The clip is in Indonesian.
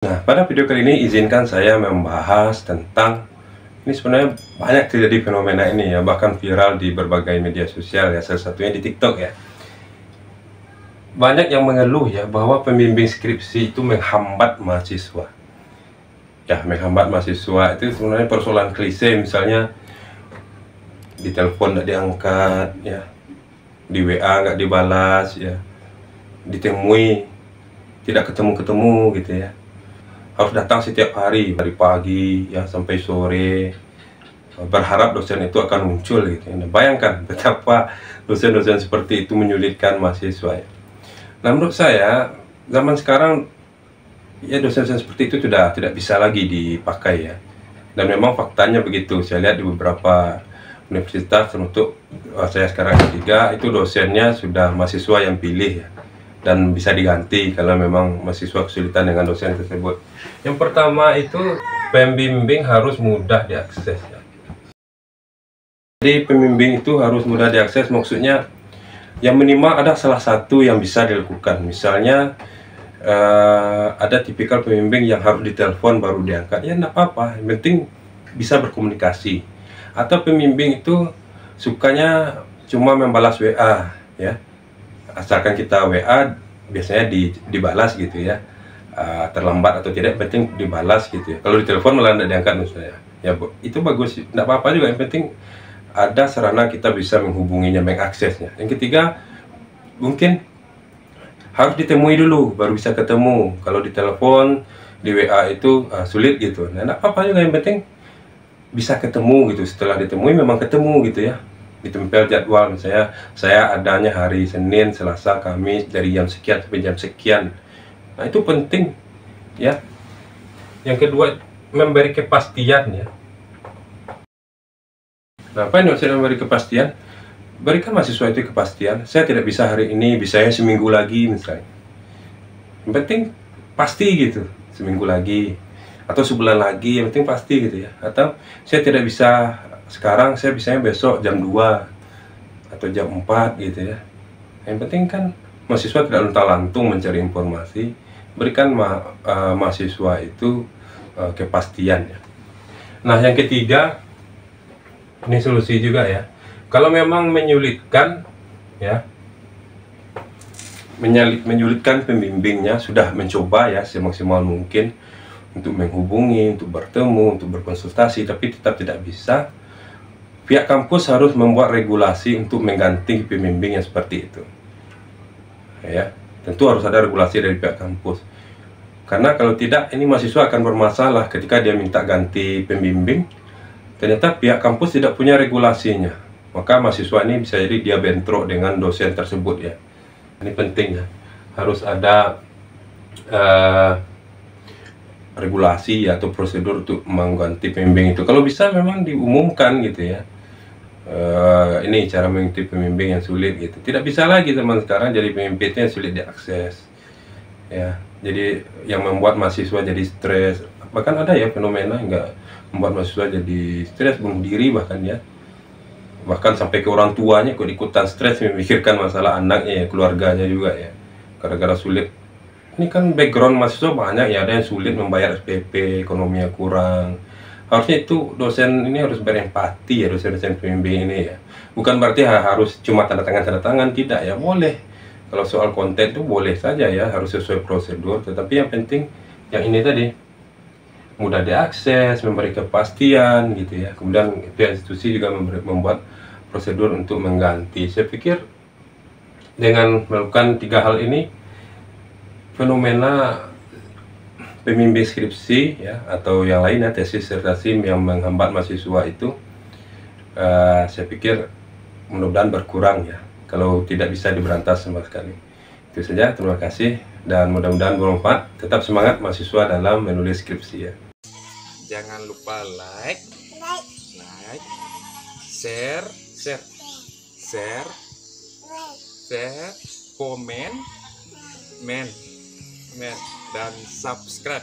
Nah, pada video kali ini izinkan saya membahas tentang ini sebenarnya banyak terjadi fenomena ini ya, bahkan viral di berbagai media sosial ya, salah satunya di TikTok ya. Banyak yang mengeluh ya bahwa pembimbing skripsi itu menghambat mahasiswa. Ya, menghambat mahasiswa itu sebenarnya persoalan klise, misalnya di telepon nggak diangkat ya, di WA nggak dibalas ya, ditemui tidak ketemu-ketemu gitu ya. Harus datang setiap hari dari pagi ya sampai sore, berharap dosen itu akan muncul gitu ya. Nah, bayangkan betapa dosen-dosen seperti itu menyulitkan mahasiswa ya. Nah, menurut saya zaman sekarang ya dosen-dosen seperti itu sudah tidak bisa lagi dipakai ya. Dan memang faktanya begitu. Saya lihat di beberapa universitas, termasuk saya sekarang ketiga, itu dosennya sudah mahasiswa yang pilih ya, dan bisa diganti kalau memang mahasiswa kesulitan dengan dosen tersebut. Yang pertama itu pembimbing harus mudah diakses ya. Jadi pembimbing itu harus mudah diakses, maksudnya yang minimal ada salah satu yang bisa dilakukan. Misalnya ada tipikal pembimbing yang harus ditelepon baru diangkat, ya enggak apa-apa, yang penting bisa berkomunikasi. Atau pembimbing itu sukanya cuma membalas WA ya, asalkan kita WA biasanya dibalas gitu ya, terlambat atau tidak penting dibalas gitu ya. Kalau ditelepon malah tidak diangkat misalnya ya, itu bagus, tidak apa-apa juga, yang penting ada sarana kita bisa menghubunginya, mengaksesnya. Yang ketiga, mungkin harus ditemui dulu baru bisa ketemu. Kalau di telepon, di WA itu sulit gitu. Nah, tidak apa-apa juga, yang penting bisa ketemu gitu. Setelah ditemui memang ketemu gitu ya, ditempel jadwal, misalnya saya adanya hari Senin, Selasa, Kamis dari jam sekian sampai jam sekian. Nah, itu penting ya. Yang kedua, memberi kepastian ya. Nah, apa yang maksudnya memberi kepastian? Berikan mahasiswa itu kepastian. Saya tidak bisa hari ini, bisanya seminggu lagi misalnya. Yang penting pasti gitu, seminggu lagi atau sebulan lagi, yang penting pasti gitu ya. Atau saya tidak bisa sekarang, saya bisanya besok jam 2 atau jam 4 gitu ya. Yang penting kan mahasiswa tidak luntang-lantung mencari informasi. Berikan mahasiswa itu kepastian ya. Nah, yang ketiga, ini solusi juga ya. Kalau memang menyulitkan ya, menyulitkan pembimbingnya, sudah mencoba ya semaksimal mungkin untuk menghubungi, untuk bertemu, untuk berkonsultasi, tapi tetap tidak bisa, pihak kampus harus membuat regulasi untuk mengganti pembimbing yang seperti itu ya. Tentu harus ada regulasi dari pihak kampus, karena kalau tidak ini mahasiswa akan bermasalah ketika dia minta ganti pembimbing, ternyata pihak kampus tidak punya regulasinya, maka mahasiswa ini bisa jadi dia bentrok dengan dosen tersebut ya. Ini penting ya, harus ada regulasi atau prosedur untuk mengganti pembimbing itu. Kalau bisa memang diumumkan gitu ya, ini cara mengganti pembimbing yang sulit gitu. Tidak bisa lagi zaman sekarang jadi pembimbing yang sulit diakses ya, jadi yang membuat mahasiswa jadi stres. Bahkan ada ya fenomena enggak membuat mahasiswa jadi stres, bunuh diri bahkan ya, bahkan sampai ke orang tuanya ikut-ikutan stres memikirkan masalah anaknya ya, keluarganya juga ya, gara-gara sulit. Ini kan background mahasiswa banyak ya, ada yang sulit membayar SPP, ekonominya kurang. Harusnya itu dosen ini harus berempati ya, dosen-dosen pembimbing ini ya. Bukan berarti harus cuma tanda tangan, tidak ya, boleh. Kalau soal konten itu boleh saja ya, harus sesuai prosedur, tetapi yang penting yang ini tadi, mudah diakses, memberi kepastian gitu ya. Kemudian pihak institusi juga membuat prosedur untuk mengganti. Saya pikir dengan melakukan 3 hal ini, fenomena pembimbing skripsi ya atau yang lainnya, tesis disertasi yang menghambat mahasiswa itu, saya pikir mudah-mudahan berkurang ya, kalau tidak bisa diberantas sama sekali. Itu saja, terima kasih dan mudah-mudahan bermanfaat. Tetap semangat mahasiswa dalam menulis skripsi ya. Jangan lupa like, share, komen, dan subscribe.